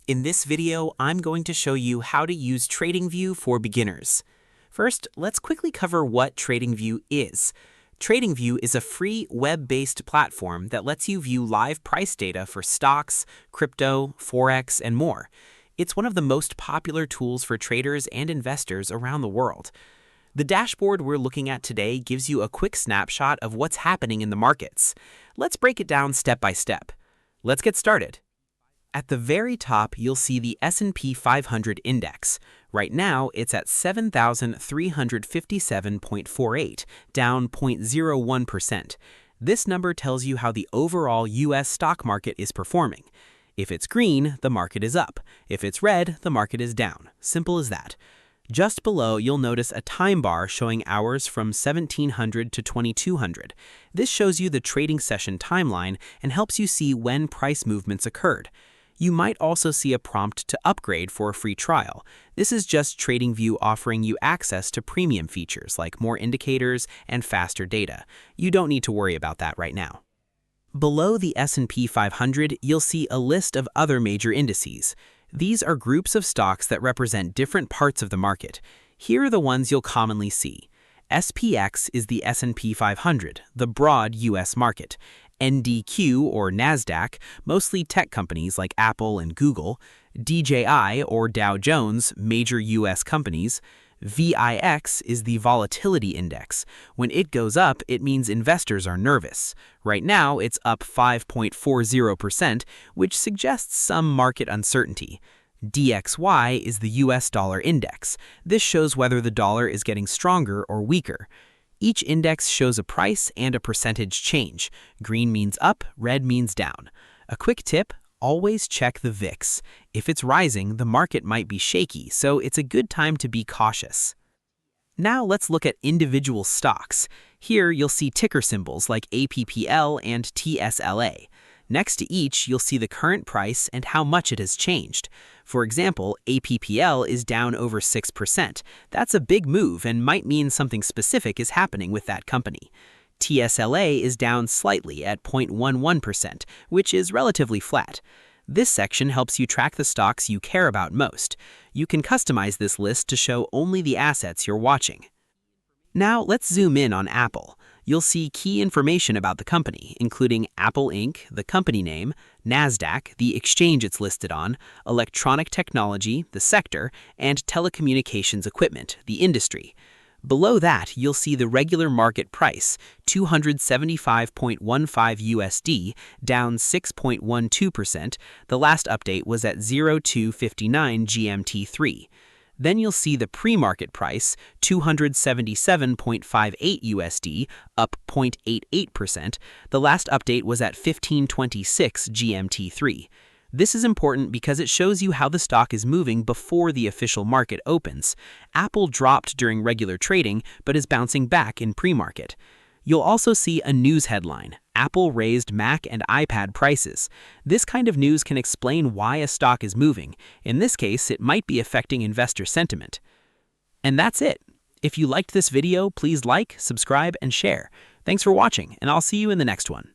In this video, I'm going to show you how to use TradingView for beginners. First, let's quickly cover what TradingView is. TradingView is a free web-based platform that lets you view live price data for stocks, crypto, Forex, and more. It's one of the most popular tools for traders and investors around the world. The dashboard we're looking at today gives you a quick snapshot of what's happening in the markets. Let's break it down step by step. Let's get started. At the very top, you'll see the S&P 500 index. Right now, it's at 7,357.48, down 0.01%. This number tells you how the overall U.S. stock market is performing. If it's green, the market is up. If it's red, the market is down. Simple as that. Just below, you'll notice a time bar showing hours from 1700 to 2200. This shows you the trading session timeline and helps you see when price movements occurred. You might also see a prompt to upgrade for a free trial. This is just TradingView offering you access to premium features like more indicators and faster data. You don't need to worry about that right now. Below the S&P 500, you'll see a list of other major indices. These are groups of stocks that represent different parts of the market. Here are the ones you'll commonly see. SPX is the S&P 500, the broad U.S. market. NDQ, or NASDAQ, mostly tech companies like Apple and Google. DJI, or Dow Jones, major U.S. companies. VIX is the volatility index. When it goes up, it means investors are nervous. Right now, it's up 5.40%, which suggests some market uncertainty. DXY is the US dollar index. This shows whether the dollar is getting stronger or weaker. Each index shows a price and a percentage change. Green means up, red means down. A quick tip: always check the VIX. If it's rising, the market might be shaky, so it's a good time to be cautious. Now let's look at individual stocks. Here you'll see ticker symbols like APPL and TSLA. Next to each, you'll see the current price and how much it has changed. For example, APPL is down over 6%. That's a big move and might mean something specific is happening with that company. TSLA is down slightly at 0.11%, which is relatively flat. This section helps you track the stocks you care about most. You can customize this list to show only the assets you're watching. Now let's zoom in on Apple. You'll see key information about the company, including Apple Inc., the company name, NASDAQ, the exchange it's listed on, electronic technology, the sector, and telecommunications equipment, the industry. Below that, you'll see the regular market price, $275.15 USD, down 6.12%. The last update was at 0259 GMT3. Then you'll see the pre-market price, $277.58 USD, up 0.88%. The last update was at 1526 GMT3. This is important because it shows you how the stock is moving before the official market opens. Apple dropped during regular trading, but is bouncing back in pre-market. You'll also see a news headline: Apple raised Mac and iPad prices. This kind of news can explain why a stock is moving. In this case, it might be affecting investor sentiment. And that's it. If you liked this video, please like, subscribe, and share. Thanks for watching, and I'll see you in the next one.